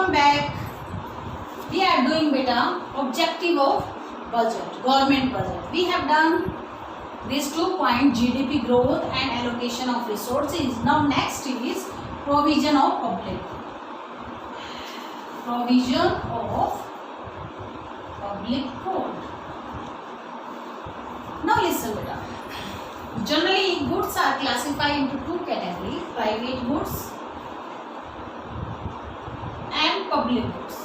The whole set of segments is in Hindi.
welcome back. We are doing beta objective of budget, government budget. We have done this 2 point GDP growth and allocation of resources. Now next is provision of public good. Now listen beta. Generally goods are classified into 2 categories: private goods and public goods.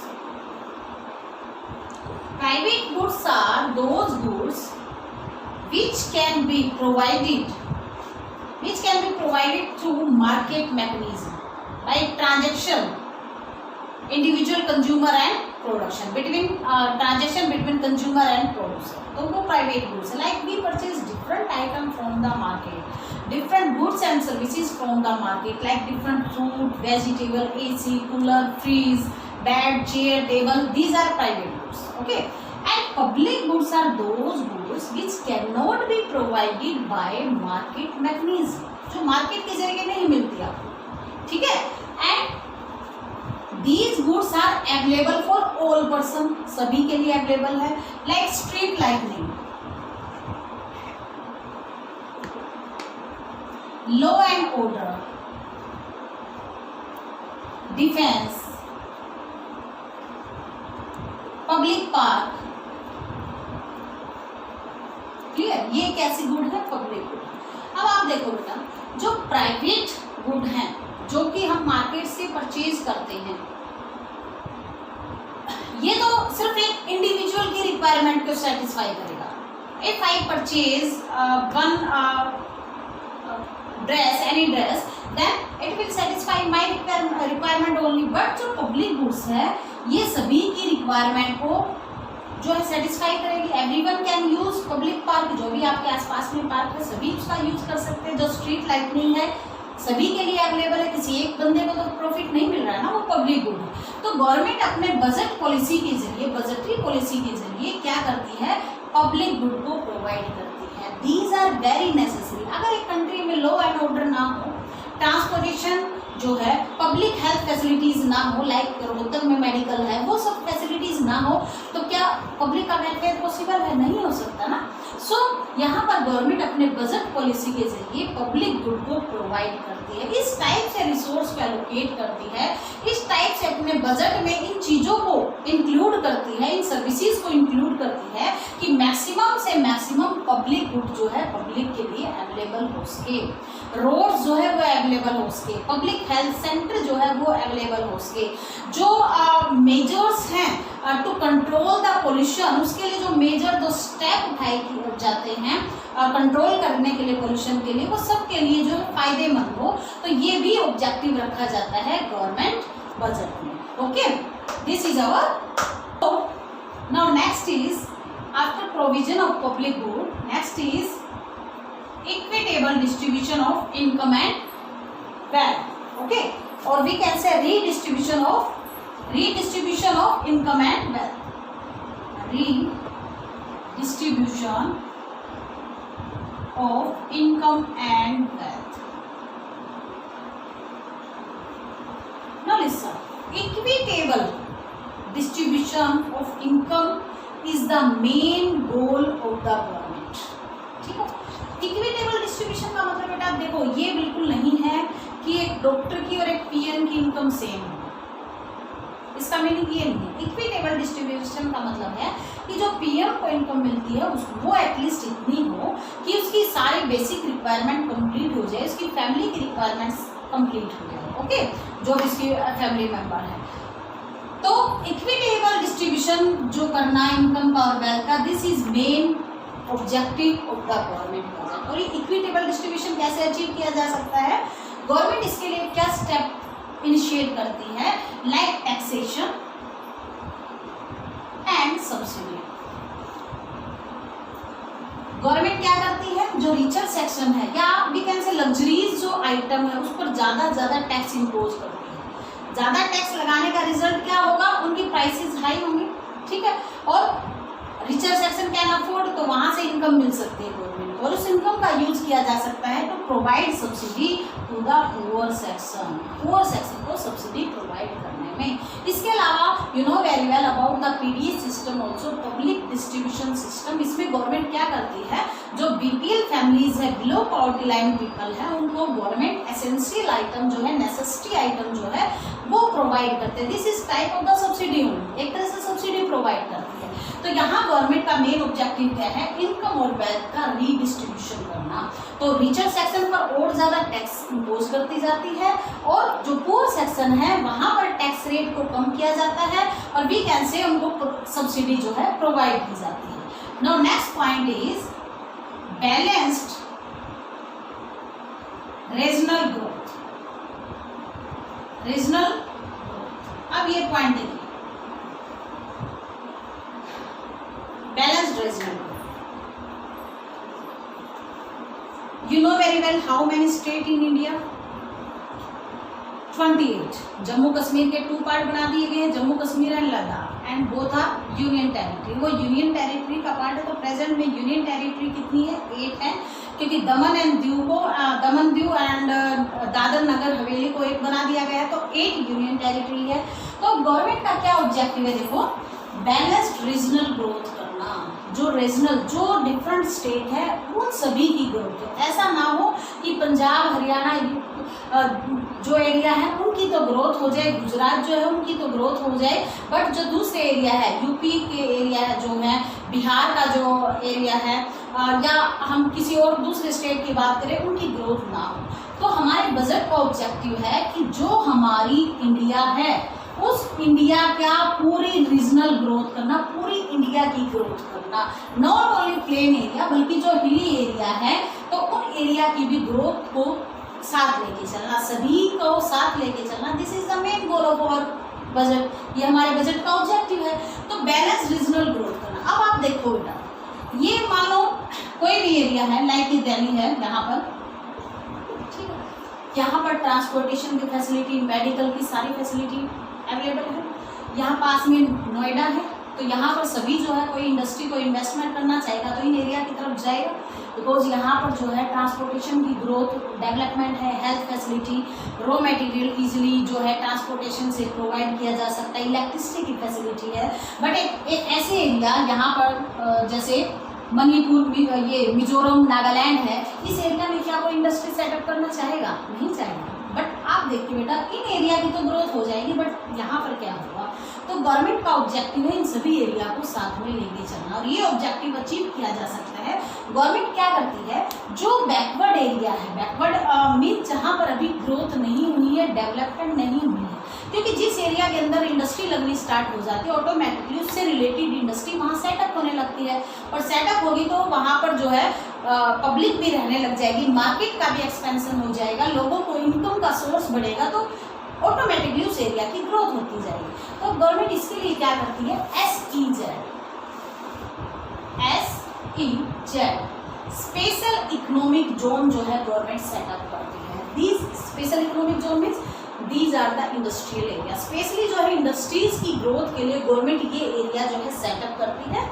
Private goods are those goods which can be provided through market mechanism, like transaction, individual consumer and production, transaction between consumer and producer. तो वो private goods है. Like we purchase different item from the market, different goods and services from the market, like different fruit, vegetable, AC, cooler, fridge, bed, chair, table. These are private goods. Okay. And public goods are those goods which cannot be provided by market mechanism, जो मार्केट के जरिए नहीं मिलती आपको. ठीक है. And these goods are available for all person, सभी के लिए available है. Like street lighting, law and order, defense, public park. Clear. ये कैसी गुड है? Public good. अब आप देखो बेटा, जो प्राइवेट गुड हैं जो कि हम मार्केट से परचेज करते हैं, ये तो सिर्फ एक इंडिविजुअल की रिक्वायरमेंट को सेटिस्फाई करेगा. If I purchase one dress, any dress, then it will satisfy my requirement only. But जो पब्लिक गुड्स है ये सभी की रिक्वायरमेंट को जो है सेटिस्फाई करेगी. Everyone can use public park, जो भी आपके आसपास में पार्क है सभी उसका यूज कर सकते हैं. जो स्ट्रीट लाइटनिंग है सभी के लिए अवेलेबल है. किसी एक बंदे को तो प्रॉफिट नहीं मिल रहा है ना, वो पब्लिक गुड है. तो गवर्नमेंट अपने बजट पॉलिसी के जरिए, बजटरी पॉलिसी के जरिए क्या करती है? पब्लिक गुड को प्रोवाइड करती है. These are very necessary. अगर एक कंट्री में लॉ एंड ऑर्डर ना हो, ट्रांसपोर्टेशन जो है, पब्लिक हेल्थ फैसिलिटीज ना हो, लाइक रोहतक में मेडिकल है, वो सब फैसिलिटीज ना हो, तो क्या पब्लिक का वेलफेयर पॉसिबल है? नहीं हो सकता ना. सो यहाँ पर गवर्नमेंट अपने बजट पॉलिसी के जरिए पब्लिक गुड को प्रोवाइड करती है. इस टाइप से रिसोर्स को एलोकेट करती है, इस टाइप से अपने बजट में इन चीज़ों को इंक्लूड करती है, इन सर्विसेज को इंक्लूड करती है कि मैक्सिमम से मैक्सिमम पब्लिक गुड जो है पब्लिक के लिए अवेलेबल हो सके. रोड्स जो है वो अवेलेबल हो सके, पब्लिक हेल्थ सेंटर जो है वो अवेलेबल हो सके. जो मेजर्स हैं टू कंट्रोल द पोल्यूशन, उसके लिए जो मेजर जो स्टेप उठाए जाते हैं कंट्रोल करने के लिए पोल्यूशन के लिए, वो सब के लिए जो फायदेमंद हो, तो ये भी ऑब्जेक्टिव रखा जाता है गवर्नमेंट बजट में. Okay, this is our. Now next is after provision of public good, next is equitable distribution of income and wealth. Okay, or we can say redistribution of income and wealth. Redistribution of income and wealth. Now listen, equitable distribution of income is the main goal of the government. ठीक है. इक्विटेबल डिस्ट्रीब्यूशन का मतलब बेटा देखो, ये बिल्कुल नहीं है कि एक डॉक्टर की और एक पीएम की इनकम सेम हो. इसका मीनिंग ये नहीं है. इक्विटेबल डिस्ट्रीब्यूशन का मतलब है कि जो पीएम को इनकम मिलती है वो एटलीस्ट इतनी हो कि उसकी सारी बेसिक रिक्वायरमेंट कंप्लीट हो जाए, उसकी फैमिली की रिक्वायरमेंट्स कंप्लीट हो जाए. ओके, जो भी उसकी फैमिली मेंबर है. तो इक्विटेबल डिस्ट्रीब्यूशन जो करना इनकम का और वेल्थ का, this is main objective of the government budget. और ये इक्विटेबल डिस्ट्रीब्यूशन कैसे अचीव किया जा सकता है? गवर्नमेंट इसके लिए क्या स्टेप इनिशिएट करती है? Like taxation and subsidy. Government क्या करती है? जो रिचर सेक्शन है या वी कैन से लग्जरीज जो आइटम है उस पर ज्यादा टैक्स इम्पोज करती है. ज्यादा टैक्स लगाने का रिजल्ट क्या होगा? उनकी प्राइसेस हाई होंगी. ठीक है. और रिचर सेक्शन कैन अफोर्ड, तो वहां से इनकम मिल सकती है गवर्नमेंट, और उस इनकम का यूज किया जा सकता है to provide subsidy to the poor section को सब्सिडी प्रोवाइड करने में। इसके अलावा you know very well about the PDS system also, public distribution system. इसमें गवर्नमेंट क्या करती है, जो बीपीएल फैमिलीज है, बिलो पॉवर्टी लाइन पीपल है, उनको गवर्नमेंट एसेंशियल आइटम जो है, नेसेसिटी आइटम जो है वो प्रोवाइड करते हैं। This is type of the subsidy, एक तरह से सब्सिडी प्रोवाइड करती है। तो यहाँ गवर्नमेंट का मेन ऑब्जेक्टिव क्या है, इनकम और वेल्थ का रीडिस्ट्रीब्यूशन करना। तो रिचर सेक्शन पर और ज़्यादा टैक्स इम्पोज करती जाती है और जो पुअर सेक्शन है वहाँ पर टैक्स रेट को कम किया जाता है और वी कैन से उनको सब्सिडी जो है प्रोवाइड की जाती है। Now next point is balanced regional growth. अब ये पॉइंट देखिए, balanced regional growth. You know very well how many state in India? 28. Jammu Kashmir के 2 पार्ट बना दिए गए हैं, Jammu Kashmir and Ladakh, and both are union territory. वो यूनियन टेरिटरी का पार्ट है, तो प्रेजेंट में यूनियन टेरिटरी कितनी है, 8 है, क्योंकि दमन एंड दीव एंड दादर नगर हवेली को एक बना दिया गया है, तो 8 यूनियन टेरिटरी है। तो गवर्नमेंट का क्या ऑब्जेक्टिव है, देखो, बैलेंस्ड रीजनल ग्रोथ करना। जो रीजनल, जो डिफरेंट स्टेट है उन सभी की ग्रोथ हो। ऐसा ना हो कि पंजाब हरियाणा जो एरिया है उनकी तो ग्रोथ हो जाए, गुजरात जो है उनकी तो ग्रोथ हो जाए, बट जो दूसरे एरिया है, यूपी के एरिया जो है, बिहार का जो एरिया है, या हम किसी और दूसरे स्टेट की बात करें, उनकी ग्रोथ ना हो। तो हमारे बजट का ऑब्जेक्टिव है कि जो हमारी इंडिया है उस इंडिया का पूरी रीजनल ग्रोथ करना, पूरी इंडिया की ग्रोथ करना, नॉट ओनली प्लेन एरिया बल्कि जो हिली एरिया है तो उन एरिया की भी ग्रोथ को साथ लेके चलना, सभी को साथ लेके चलना। This is the main goal of our budget, ये हमारे बजट का ऑब्जेक्टिव है। तो बैलेंस रीजनल ग्रोथ करना। अब आप देखो बेटा, ये मान लो कोई भी एरिया है, लाइक दिल्ली है, यहाँ पर ठीक है, यहाँ पर ट्रांसपोर्टेशन की फैसिलिटी, मेडिकल की सारी फैसिलिटी अवेलेबल है। यहाँ पास में नोएडा है, तो यहाँ पर सभी जो है कोई इंडस्ट्री को इन्वेस्टमेंट करना चाहेगा तो इन एरिया की तरफ जाएगा, बिकॉज यहाँ पर जो है ट्रांसपोर्टेशन की ग्रोथ, डेवलपमेंट है, health facility, raw material easily जो है ट्रांसपोर्टेशन से प्रोवाइड किया जा सकता है, इलेक्ट्रिसिटी की फैसिलिटी है। बट एक ऐसे एरिया यहाँ पर जैसे मणिपुर, ये मिजोरम, नागालैंड है, इस एरिया में क्या कोई इंडस्ट्री सेटअप करना चाहेगा? नहीं चाहेगा। बट आप देखिए बेटा, इन एरिया की तो ग्रोथ हो जाएगी, बट यहाँ पर क्या होगा? तो गवर्नमेंट का ऑब्जेक्टिव है इन सभी एरिया को साथ में लेके चलना, और ये ऑब्जेक्टिव अचीव किया जा सकता है। गवर्नमेंट क्या करती है, जो बैकवर्ड एरिया है, बैकवर्ड मीन जहाँ पर अभी ग्रोथ नहीं हुई है, डेवलपमेंट नहीं हुई है, क्योंकि जिस एरिया के अंदर इंडस्ट्री लगनी स्टार्ट हो जाती है, ऑटोमेटिकली उससे रिलेटेड इंडस्ट्री वहाँ सेटअप होने लगती है, और सेटअप होगी तो वहाँ पर जो है पब्लिक भी रहने लग जाएगी, मार्केट का भी एक्सपेंशन हो जाएगा, लोगों को इनकम का सोर्स बढ़ेगा, तो ऑटोमेटिकली उस एरिया की ग्रोथ होती जाएगी। तो गवर्नमेंट इसके लिए क्या करती है, SEZ स्पेशल इकोनॉमिक जोन जो है गवर्नमेंट सेटअप करती है। These special economic zone means these are the industrial area. Specially जो है इंडस्ट्रीज की ग्रोथ के लिए गवर्नमेंट ये एरिया जो है सेटअप करती है,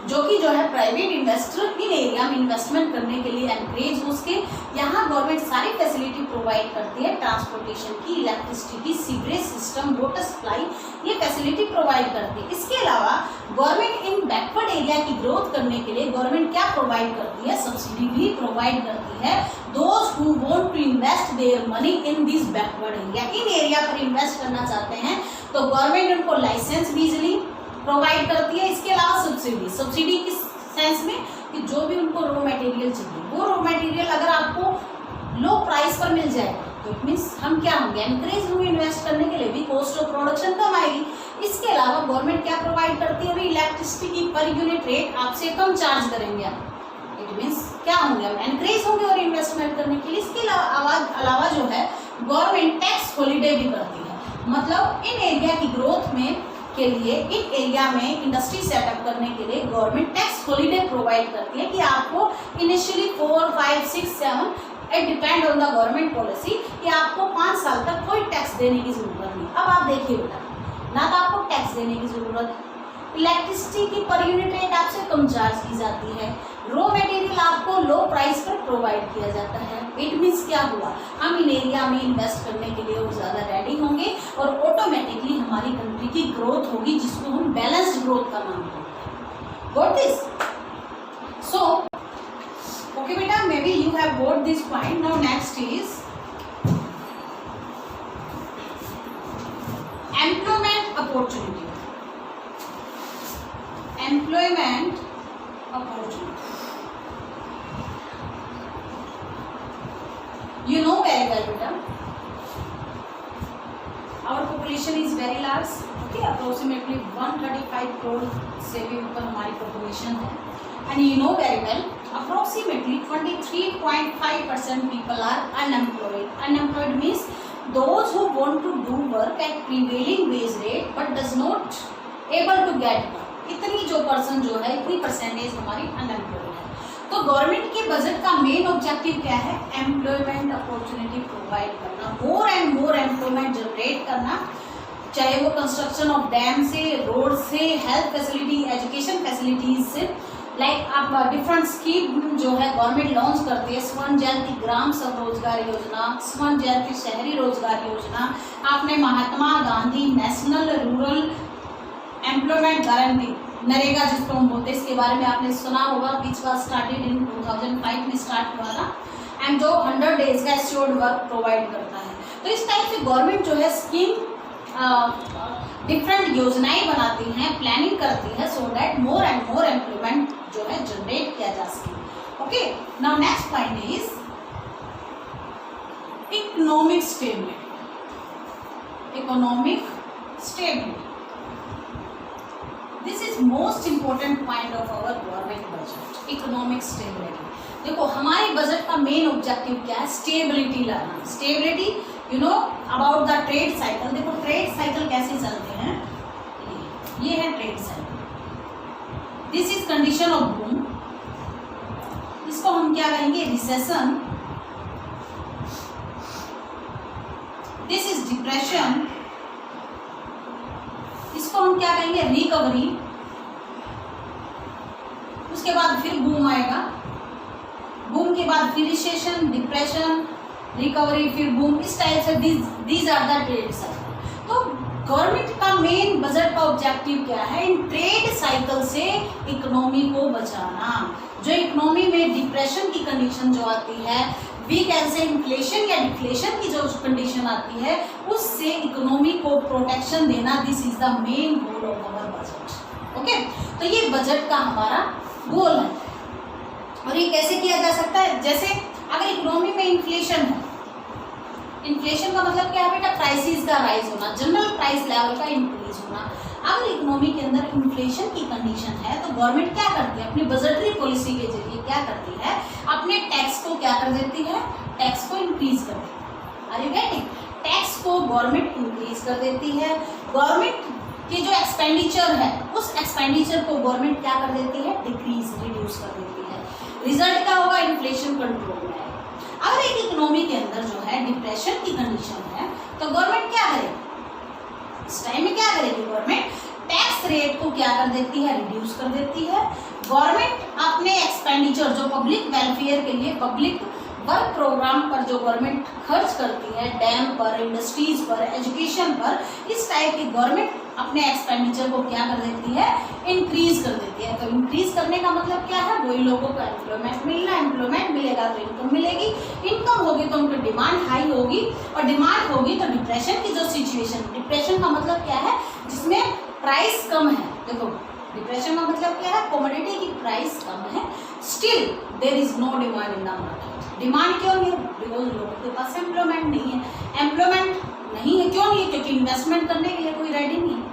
जो कि जो है प्राइवेट इन्वेस्टर इन एरिया में इन्वेस्टमेंट करने के लिए एनकरेज हो सके। यहाँ गवर्नमेंट सारी फैसिलिटी प्रोवाइड करती है, ट्रांसपोर्टेशन की, इलेक्ट्रिसिटी की, सीवरेज सिस्टम, वाटर सप्लाई, ये फैसिलिटी प्रोवाइड करती है। इसके अलावा गवर्नमेंट इन बैकवर्ड एरिया की ग्रोथ करने के लिए गवर्नमेंट क्या प्रोवाइड करती है, सब्सिडी भी प्रोवाइड करती है। Those who want to invest their money in this backward area, in area पर इन्वेस्ट करना चाहते हैं तो गवर्नमेंट उनको लाइसेंस भी इजिली प्रोवाइड करती है। इसके अलावा सब्सिडी किस सेंस में कि जो भी उनको रॉ मटेरियल चाहिए, वो रॉ मटेरियल अगर आपको लो प्राइस पर मिल जाएगा तो इट मीन्स हम क्या होंगे, एनकरेज होंगे इन्वेस्ट करने के लिए भी, कॉस्ट ऑफ प्रोडक्शन कम आएगी। इसके अलावा गवर्नमेंट क्या प्रोवाइड करती है, अभी इलेक्ट्रिसिटी की पर यूनिट रेट आपसे कम चार्ज करेंगे आप, इट मीन्स क्या होंगे, हम एनकरेज होंगे और इन्वेस्टमेंट करने के लिए। इसके अलावा जो है गवर्नमेंट टैक्स हॉलीडे भी करती है, मतलब इन एरिया की ग्रोथ में के लिए, इन एरिया में इंडस्ट्री सेटअप करने के लिए गवर्नमेंट टैक्स हॉलीडे प्रोवाइड करती है कि आपको initially 4, 5, 6, 7 it depend on the government policy कि आपको 5 साल तक कोई टैक्स देने की जरूरत नहीं। अब आप देखिए बेटा, ना तो आपको टैक्स देने की जरूरत, इलेक्ट्रिसिटी की पर यूनिट रेट आपसे कम चार्ज की जाती है, रॉ मटेरियल आपको लो प्राइस पर प्रोवाइड किया जाता है। इट मीन्स क्या हुआ, हम इन एरिया में इन्वेस्ट करने के लिए वो ज़्यादा रेडी होंगे और ऑटोमेटिकली हमारी कंट्री की ग्रोथ होगी, जिसको हम बैलेंस्ड ग्रोथ का नाम देते हैं। Got this? सो ओके बेटा, may be you have got this point. Now next is employment opportunity. Employment opportunity. You know very well, beta. Our population is very large. Okay, approximately 135 crore से भी ऊपर हमारी population है. And you know very well, approximately 23.5% people are unemployed. Unemployed means those who want to do work at prevailing wage rate but does not able to get work. इतनी जो पर्सन जो है, इतनी परसेंटेज हमारी अनएम्प्लॉयड है। तो गवर्नमेंट के बजट का मेन ऑब्जेक्टिव क्या है? एम्प्लॉयमेंट अपॉर्चुनिटी प्रोवाइड करना, मोर एंड मोर एम्प्लॉयमेंट जनरेट करना, चाहे वो कंस्ट्रक्शन ऑफ डैम से, रोड से, हेल्थ फैसिलिटी, एजुकेशन फैसिलिटीज से। लाइक आप डिफरेंट स्कीम जो है गवर्नमेंट लॉन्च करती है, स्वर्ण जयंती ग्राम स्वरोजगार योजना, स्वर्ण जयंती शहरी रोजगार योजना, आपने Mahatma Gandhi national rural employment guarantee, NREGA जिसको हम बोलते हैं, इसके बारे में आपने सुना होगा, विच वाज स्टार्टेड इन 2005 में स्टार्ट हुआ था, एंड जो 100 डेज का एश्योर्ड वर्क प्रोवाइड करता है। तो इस टाइप से गवर्नमेंट जो है स्कीम डिफरेंट योजनाएं बनाती हैं, प्लानिंग करती है, so that more and more employment जो है जनरेट किया जा सके। Okay, now next point is economic stability. Economic stability, this is most important point of our government budget. Economic stability, देखो हमारे बजट का मेन ऑब्जेक्टिव क्या है? स्टेबिलिटी लाना। Stability, you know about the trade cycle. देखो ट्रेड साइकिल कैसे चलते हैं, ये है trade cycle. This is condition of boom, इसको हम क्या कहेंगे? रिसेशन। दिस इज डिप्रेशन, इसको हम क्या कहेंगे? रिकवरी। उसके बाद फिर बूम आएगा, बूम के बाद फिर रिसेशन, डिप्रेशन, रिकवरी, फिर बूम। इस टाइप से these are the trade cycle. तो गवर्नमेंट का मेन बजट का ऑब्जेक्टिव क्या है? इन ट्रेड साइकिल से इकोनॉमी को बचाना। जो इकोनॉमी में डिप्रेशन की कंडीशन जो आती है, वी कैन से इन्फ्लेशन या डिफ्लेशन की जो कंडीशन आती है, उससे इकोनॉमी को प्रोटेक्शन देना, this is the main goal of our budget. Okay, तो ये बजट का हमारा गोल है। और ये कैसे किया जा सकता है? जैसे अगर इकोनॉमी में इन्फ्लेशन है, इन्फ्लेशन का मतलब क्या है बेटा? प्राइसेस का राइज होना, जनरल प्राइस लेवल का इंक्रीज होना। अगर इकोनॉमी के अंदर इन्फ्लेशन की कंडीशन है तो गवर्नमेंट क्या करती है? अपनी बजटरी पॉलिसी के जरिए क्या करती है? अपने टैक्स को क्या कर देती है? टैक्स को इंक्रीज कर देती है। Are you getting? टैक्स को गवर्नमेंट इंक्रीज कर देती है। गवर्नमेंट की जो एक्सपेंडिचर है, उस एक्सपेंडिचर को गवर्नमेंट क्या कर देती है? डिक्रीज, रिड्यूस कर देती है। रिजल्ट क्या होगा? इन्फ्लेशन कंट्रोल में आएगा। अगर एक इकोनॉमी के अंदर जो है डिप्रेशन की कंडीशन है, तो गवर्नमेंट क्या करेगी? इस टाइम में क्या करेगी? गवर्नमेंट टैक्स रेट को क्या कर देती है? रिड्यूस कर देती है। गवर्नमेंट अपने एक्सपेंडिचर जो पब्लिक वेलफेयर के लिए, पब्लिक वर्क प्रोग्राम पर जो गवर्नमेंट खर्च करती है, डैम पर, इंडस्ट्रीज पर, एजुकेशन पर, इस टाइप की गवर्नमेंट अपने एक्सपेंडिचर को क्या कर देती है? इंक्रीज कर देती है। तो इंक्रीज करने का मतलब क्या है? वही लोगों को एम्प्लॉयमेंट मिलना, एम्प्लॉयमेंट मिलेगा तो इनकम मिलेगी, इनकम होगी तो उनकी डिमांड हाई होगी, और डिमांड होगी तो डिप्रेशन की जो सिचुएशन, डिप्रेशन का मतलब क्या है? जिसमें प्राइस कम है। देखो डिप्रेशन का मतलब क्या है? कमोडिटी की प्राइस कम है, still there is no demand in the market. Demand क्यों नहीं है? बिकॉज लोगों के पास एम्प्लॉयमेंट नहीं है। एम्प्लॉयमेंट नहीं है, क्यों नहीं है? क्योंकि इन्वेस्टमेंट करने के लिए कोई रेडी नहीं है।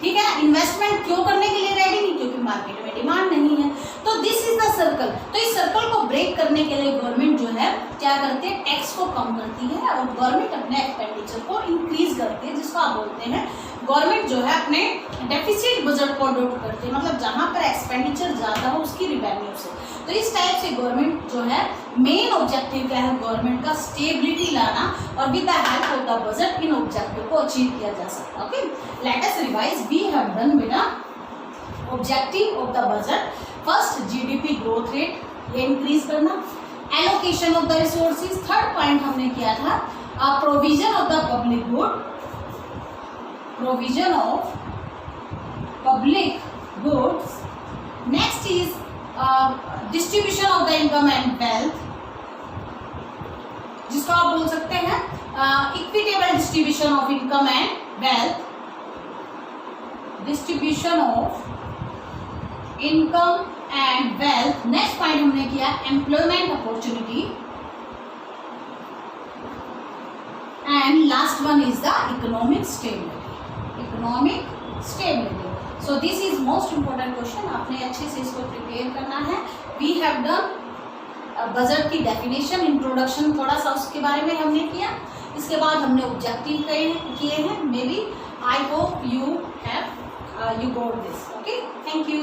ठीक है, इन्वेस्टमेंट क्यों करने के लिए रेडी नहीं? क्योंकि मार्केट में डिमांड नहीं है। तो दिस इज द सर्कल। तो इस सर्कल को ब्रेक करने के लिए गवर्नमेंट जो है क्या करती है? टैक्स को कम करती है और गवर्नमेंट अपने एक्सपेंडिचर को इंक्रीज करती है, जिसको आप बोलते हैं गवर्नमेंट जो है अपने डेफिसिट बजट को अडॉप्ट करती है, मतलब जहां पर एक्सपेंडिचर ज़्यादा हो उसकी रिवेन्यू से। तो इस टाइप से गवर्नमेंट जो है मेन ऑब्जेक्टिव क्या है? गवर्नमेंट का स्टेबिलिटी लाना, और with the help of the budget इन ऑब्जेक्टिव को अचीव किया जा सकता है। Okay, let us revise. We have done बेटा objective of the budget, first GDP growth rate ये इंक्रीज करना, allocation of the resources, third point हमने किया था provision of the public good, provision of public goods, next is distribution of the income and wealth, जिसको आप बोल सकते हैं equitable distribution of income and wealth, distribution of income and wealth. Next point हमने किया employment opportunity, and last one is the economic stability, economic stability. So this is most important question, आपने अच्छे से इसको प्रिपेयर करना है। वी हैव डन बजट की डेफिनेशन, इंट्रोडक्शन थोड़ा सा उसके बारे में हमने किया, इसके बाद हमने ऑब्जेक्टिव किए हैं। Maybe I hope you have you got this. Okay, thank you.